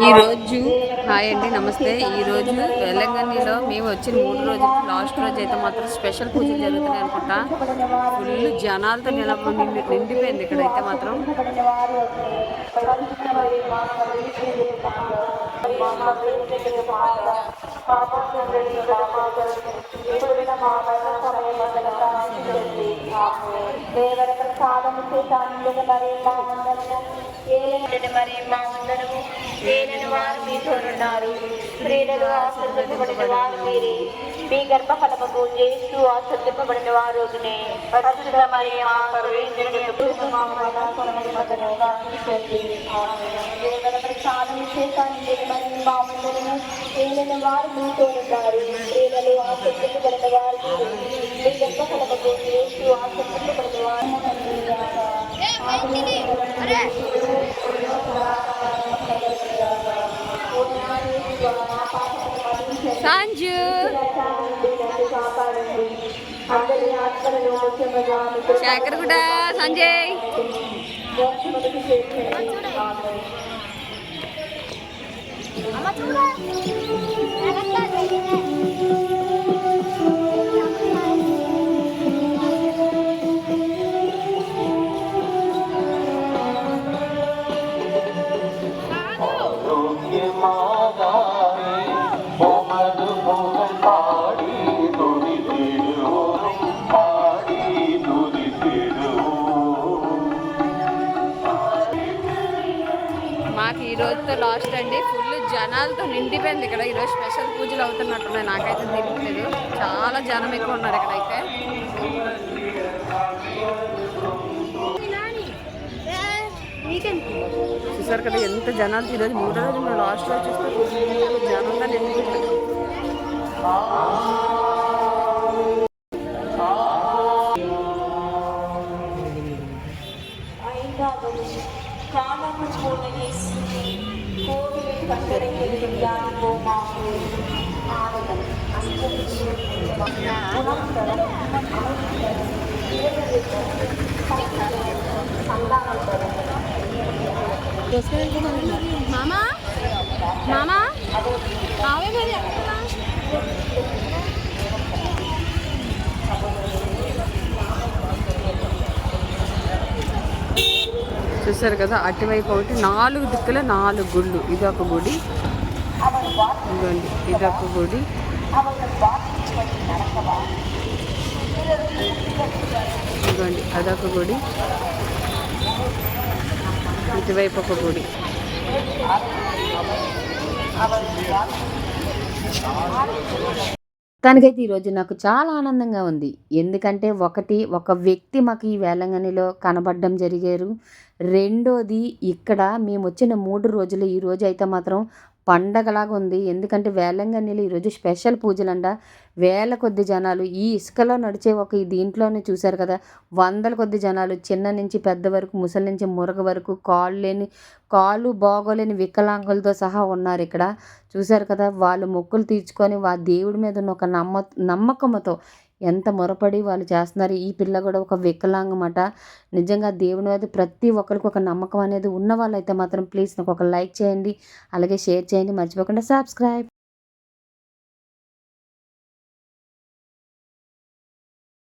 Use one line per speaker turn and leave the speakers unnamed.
ఈరోజు హాయ్ అండి, నమస్తే. ఈరోజు తెలంగాణలో మేము వచ్చిన 3 రోజులు లాస్ట్ రోజు అయితే మాత్రం స్పెషల్ పూజలు జరుగుతున్నాయి అనుకుంటా. ఫుల్ జనాలతో నిండిపోయింది ఇక్కడైతే మాత్రం.
దేవర ప్రసాదము చేశాను మరి మా అందరము ఏలని వారు మీతోనున్నారు. స్త్రీలలో ఆశ్రదింపబడిన వారు మీరే, మీ గర్భఫలముకు చేస్తూ ఆశ్రదింపబడిన వారు పరిశుద్ధ మరియ దేవర ప్రసాదము చేశాను మరి మా అందరము ఏలని వారు మీతోనున్నారు. స్త్రీలలో ఆశ్రదింపబడిన వారు మీ గర్భఫలముకు చేస్తూ ఆశ్రదింపబడిన వారు
సంజు శేఖర్ కూడా సంజయ్ మాకు ఈ రోజుతో లాస్ట్ అండి. ఫుల్ జనాలతో నిండిపోయింది ఇక్కడ. ఈరోజు స్పెషల్ పూజలు అవుతున్నట్టున్నాయి, నాకైతే తెలియట్లేదు. చాలా జనం ఎక్కువ ఉన్నారు ఇక్కడైతే. చూసారు కదా ఎంత జనాలు. ఈరోజు 3వ రోజు మేము లాస్ట్ రోజు చూస్తే జనంగా నిండిపోయింది. మామా మామా ఆవే మరి చూసారు కదా, అటువైపు ఒకటి 4 దిక్కుల 4 గుళ్ళు. ఇదొక గుడి, ఇదిగోండి ఇదొక గుడి, ఇదిగోండి అదొక గుడి, ఇటువైపు ఒక గుడి.
తనకైతే ఈరోజు నాకు చాలా ఆనందంగా ఉంది. ఎందుకంటే ఒక వ్యక్తి మాకు ఈ వేలంగనిలో కనబడడం జరిగారు. రెండోది ఇక్కడ మేము వచ్చిన 3 రోజులు ఈ రోజు అయితే మాత్రం పండగలాగా ఉంది. ఎందుకంటే వేలంగనిలో ఈరోజు స్పెషల్ పూజలంట. వేల కొద్ది జనాలు ఈ ఇసుకలో నడిచే ఈ దీంట్లోనే చూశారు కదా, వందల కొద్ది జనాలు, చిన్న నుంచి పెద్ద వరకు, ముసలి నుంచి మురగ వరకు, కాళ్ళు బాగోలేని వికలాంగులతో సహా ఉన్నారు ఇక్కడ. చూశారు కదా, వాళ్ళు మొక్కులు తీర్చుకొని దేవుడి మీద ఉన్న ఒక నమ్మకంతో ఎంత మొరపడి వాళ్ళు చేస్తున్నారు. ఈ పిల్ల కూడా ఒక వికలాంగమాట. నిజంగా దేవుని మీద ప్రతి ఒక్కరికి ఒక నమ్మకం అనేది ఉన్న వాళ్ళైతే మాత్రం ప్లీజ్ నాకు ఒక లైక్ చేయండి, అలాగే షేర్ చేయండి, మర్చిపోకుండా సబ్స్క్రైబ్.